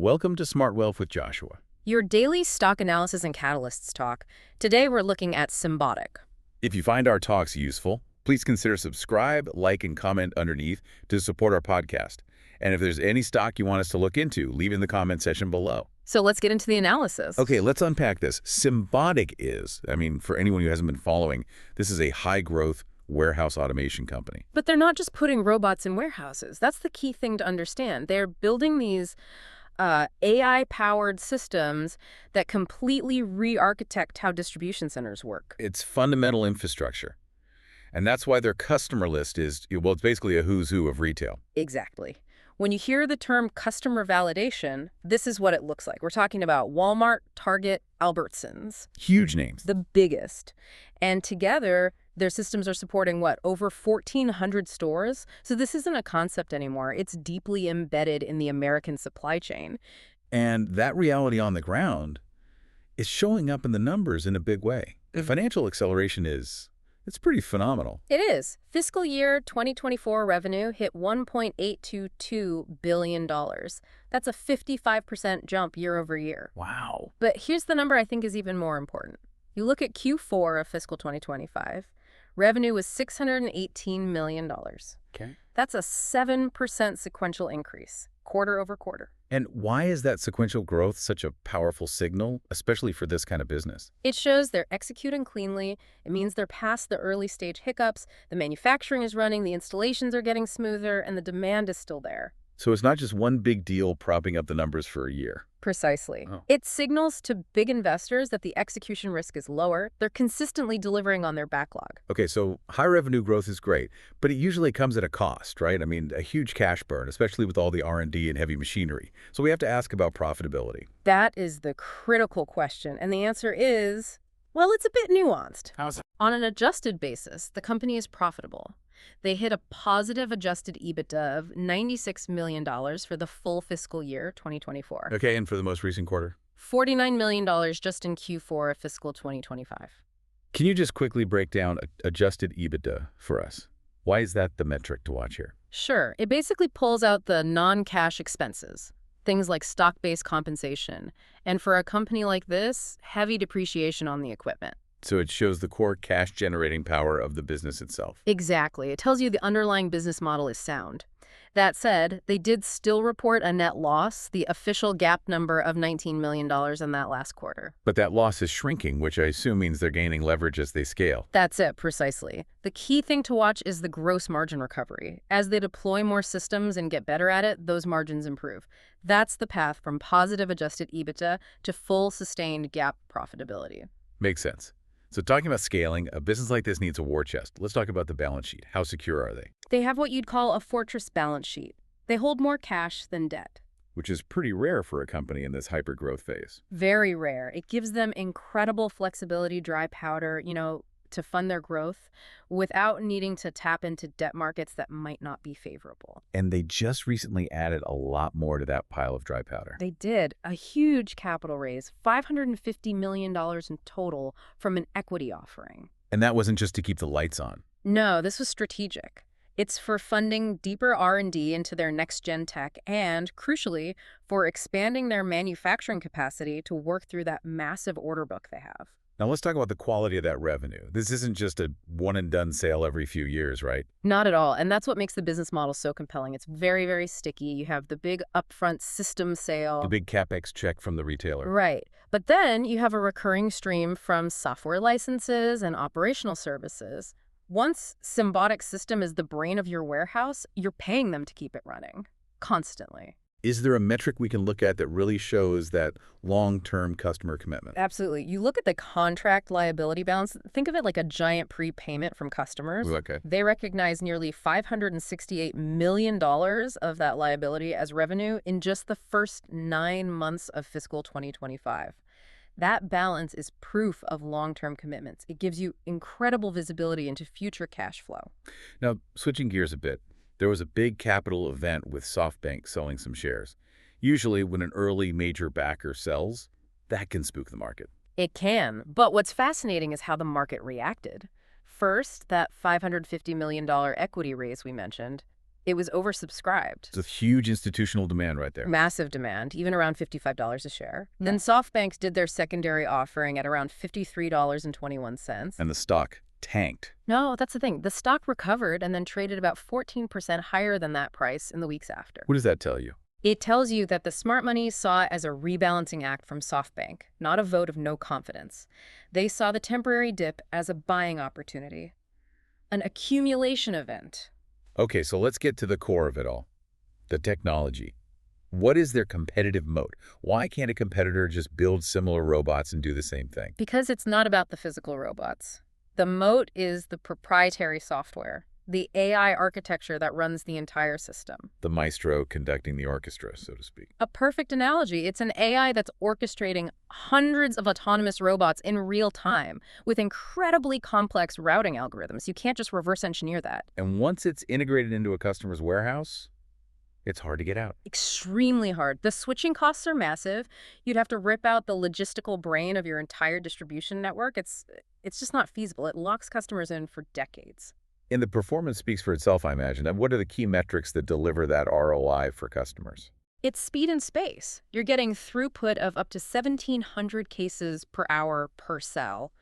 Welcome to Smart Wealth with Joshua. Your daily stock analysis and catalysts talk. Today we're looking at Symbotic. If you find our talks useful, please consider subscribe, like, and comment underneath to support our podcast. And if there's any stock you want us to look into, leave in the comment section below. So let's get into the analysis. Okay, let's unpack this. Symbotic is, for anyone who hasn't been following, this is a high-growth warehouse automation company. But they're not just putting robots in warehouses. That's the key thing to understand. They're building these AI-powered systems that completely re-architect how distribution centers work. It's fundamental infrastructure. And that's why their customer list is, well, it's basically a who's who of retail. Exactly. When you hear the term customer validation, this is what it looks like. We're talking about Walmart, Target, Albertsons. Huge names. The biggest. And together, their systems are supporting, over 1,400 stores? So this isn't a concept anymore. It's deeply embedded in the American supply chain. And that reality on the ground is showing up in the numbers in a big way. The financial acceleration it's pretty phenomenal. It is. Fiscal year 2024 revenue hit $1.822 billion. That's a 55% jump year over year. Wow. But here's the number I think is even more important. You look at Q4 of fiscal 2025, revenue was $618 million. Okay. That's a 7% sequential increase, quarter over quarter. And why is that sequential growth such a powerful signal, especially for this kind of business? It shows they're executing cleanly. It means they're past the early stage hiccups. The manufacturing is running, the installations are getting smoother, and the demand is still there. So it's not just one big deal propping up the numbers for a year. Precisely. Oh. It signals to big investors that the execution risk is lower. They're consistently delivering on their backlog. Okay, so high revenue growth is great, but it usually comes at a cost, right? A huge cash burn, especially with all the R&D and heavy machinery. So we have to ask about profitability. That is the critical question, and the answer is, well, it's a bit nuanced. How's that? On an adjusted basis, the company is profitable. They hit a positive adjusted EBITDA of $96 million for the full fiscal year 2024. Okay, and for the most recent quarter? $49 million just in Q4 of fiscal 2025. Can you just quickly break down adjusted EBITDA for us? Why is that the metric to watch here? Sure. It basically pulls out the non-cash expenses, things like stock-based compensation, and for a company like this, heavy depreciation on the equipment. So it shows the core cash-generating power of the business itself. Exactly. It tells you the underlying business model is sound. That said, they did still report a net loss, the official GAAP number of $19 million in that last quarter. But that loss is shrinking, which I assume means they're gaining leverage as they scale. That's it, precisely. The key thing to watch is the gross margin recovery. As they deploy more systems and get better at it, those margins improve. That's the path from positive adjusted EBITDA to full sustained GAAP profitability. Makes sense. So talking about scaling, a business like this needs a war chest. Let's talk about the balance sheet. How secure are they? They have what you'd call a fortress balance sheet. They hold more cash than debt. Which is pretty rare for a company in this hyper-growth phase. Very rare. It gives them incredible flexibility, dry powder, to fund their growth without needing to tap into debt markets that might not be favorable. And they just recently added a lot more to that pile of dry powder. They did. A huge capital raise, $550 million in total from an equity offering. And that wasn't just to keep the lights on. No, this was strategic. It's for funding deeper R&D into their next-gen tech and, crucially, for expanding their manufacturing capacity to work through that massive order book they have. Now let's talk about the quality of that revenue. This isn't just a one-and-done sale every few years, right? Not at all. And that's what makes the business model so compelling. It's very, very sticky. You have the big upfront system sale. The big CapEx check from the retailer. Right. But then you have a recurring stream from software licenses and operational services. Once Symbotic system is the brain of your warehouse, you're paying them to keep it running constantly. Is there a metric we can look at that really shows that long-term customer commitment? Absolutely. You look at the contract liability balance. Think of it like a giant prepayment from customers. Okay. They recognize nearly $568 million of that liability as revenue in just the first 9 months of fiscal 2025. That balance is proof of long-term commitments. It gives you incredible visibility into future cash flow. Now, switching gears a bit, there was a big capital event with SoftBank selling some shares. Usually when an early major backer sells, that can spook the market. It can, but what's fascinating is how the market reacted. First, that $550 million equity raise we mentioned, It was oversubscribed. It's a huge institutional demand right there. Massive demand, even around $55 a share. Then SoftBank did their secondary offering at around $53.21. And the stock tanked. No, that's the thing. The stock recovered and then traded about 14% higher than that price in the weeks after. What does that tell you? It tells you that the smart money saw it as a rebalancing act from SoftBank, not a vote of no confidence. They saw the temporary dip as a buying opportunity, an accumulation event. Okay, so let's get to the core of it all. The technology. What is their competitive moat? Why can't a competitor just build similar robots and do the same thing? Because it's not about the physical robots. The moat is the proprietary software, the AI architecture that runs the entire system. The maestro conducting the orchestra, so to speak. A perfect analogy. It's an AI that's orchestrating hundreds of autonomous robots in real time with incredibly complex routing algorithms. You can't just reverse engineer that. And once it's integrated into a customer's warehouse, it's hard to get out. Extremely hard. The switching costs are massive. You'd have to rip out the logistical brain of your entire distribution network. It's just not feasible. It locks customers in for decades. And the performance speaks for itself, I imagine. And what are the key metrics that deliver that ROI for customers? It's speed and space. You're getting throughput of up to 1,700 cases per hour per cell.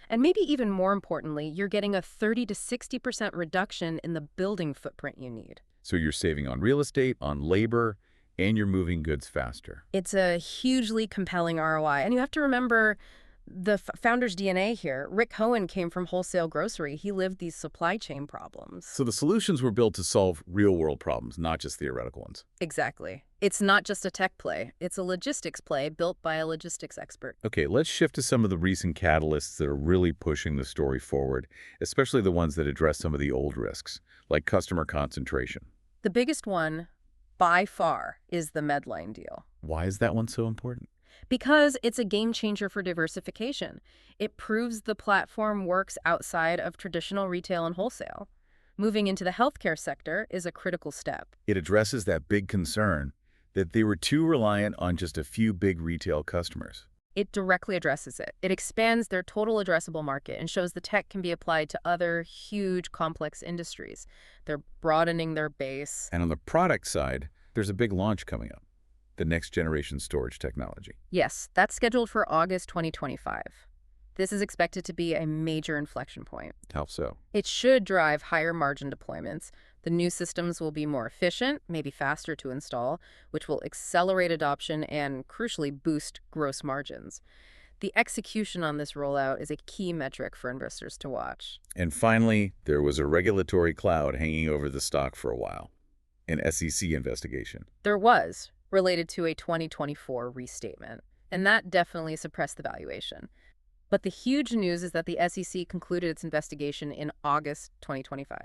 And maybe even more importantly, you're getting a 30 to 60% reduction in the building footprint you need. So you're saving on real estate, on labor, and you're moving goods faster. It's a hugely compelling ROI. And you have to remember the founder's DNA here. Rick Cohen came from wholesale grocery. He lived these supply chain problems. So the solutions were built to solve real-world problems, not just theoretical ones. Exactly. It's not just a tech play. It's a logistics play built by a logistics expert. Okay, let's shift to some of the recent catalysts that are really pushing the story forward, especially the ones that address some of the old risks, like customer concentration. The biggest one, by far, is the Medline deal. Why is that one so important? Because it's a game changer for diversification. It proves the platform works outside of traditional retail and wholesale. Moving into the healthcare sector is a critical step. It addresses that big concern that they were too reliant on just a few big retail customers. It directly addresses it. It expands their total addressable market and shows the tech can be applied to other huge, complex industries. They're broadening their base. And on the product side, there's a big launch coming up, the next-generation storage technology. Yes, that's scheduled for August 2025. This is expected to be a major inflection point. How so? It should drive higher margin deployments. The new systems will be more efficient, maybe faster to install, which will accelerate adoption and, crucially, boost gross margins. The execution on this rollout is a key metric for investors to watch. And finally, there was a regulatory cloud hanging over the stock for a while, an SEC investigation. There was, related to a 2024 restatement, and that definitely suppressed the valuation. But the huge news is that the SEC concluded its investigation in August 2025.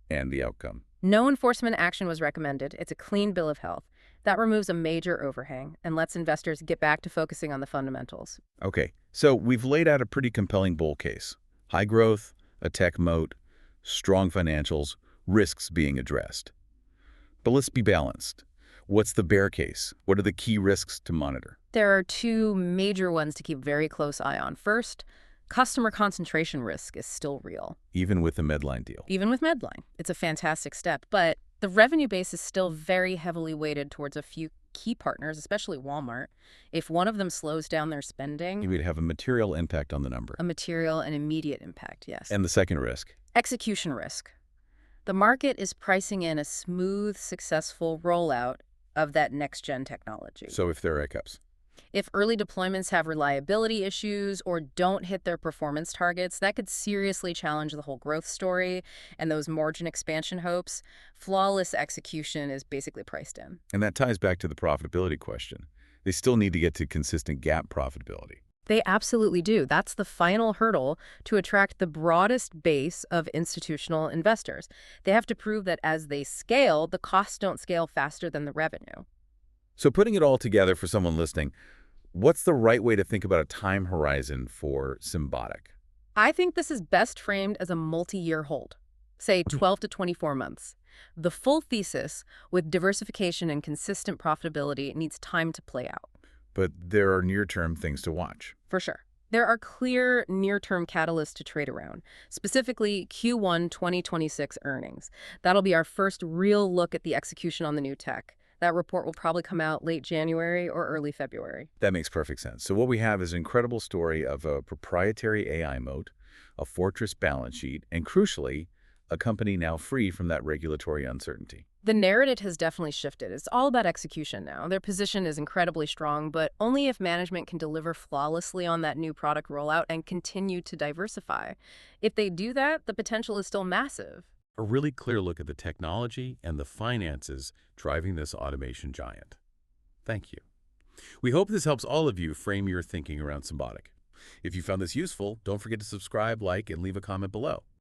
And the outcome. No enforcement action was recommended. It's a clean bill of health. That removes a major overhang and lets investors get back to focusing on the fundamentals. Okay, so we've laid out a pretty compelling bull case. High growth, a tech moat, strong financials, risks being addressed. But let's be balanced. What's the bear case? What are the key risks to monitor? There are two major ones to keep very close eye on. First, customer concentration risk is still real. Even with the Medline deal. Even with Medline. It's a fantastic step, but the revenue base is still very heavily weighted towards a few key partners, especially Walmart. If one of them slows down their spending... It would have a material impact on the number. A material and immediate impact, yes. And the second risk? Execution risk. The market is pricing in a smooth, successful rollout of that next-gen technology. So if there are hiccups? If early deployments have reliability issues or don't hit their performance targets, that could seriously challenge the whole growth story and those margin expansion hopes. Flawless execution is basically priced in. And that ties back to the profitability question. They still need to get to consistent GAAP profitability. They absolutely do. That's the final hurdle to attract the broadest base of institutional investors. They have to prove that as they scale, the costs don't scale faster than the revenue. So putting it all together for someone listening, what's the right way to think about a time horizon for Symbotic? I think this is best framed as a multi-year hold, say 12 to 24 months. The full thesis, with diversification and consistent profitability, needs time to play out. But there are near-term things to watch. For sure. There are clear near-term catalysts to trade around, specifically Q1 2026 earnings. That'll be our first real look at the execution on the new tech. That report will probably come out late January or early February. That makes perfect sense. So what we have is an incredible story of a proprietary AI moat, a fortress balance sheet, and crucially, a company now free from that regulatory uncertainty. The narrative has definitely shifted. It's all about execution now. Their position is incredibly strong, but only if management can deliver flawlessly on that new product rollout and continue to diversify. If they do that, the potential is still massive. A really clear look at the technology and the finances driving this automation giant. Thank you. We hope this helps all of you frame your thinking around Symbotic. If you found this useful, don't forget to subscribe, like, and leave a comment below.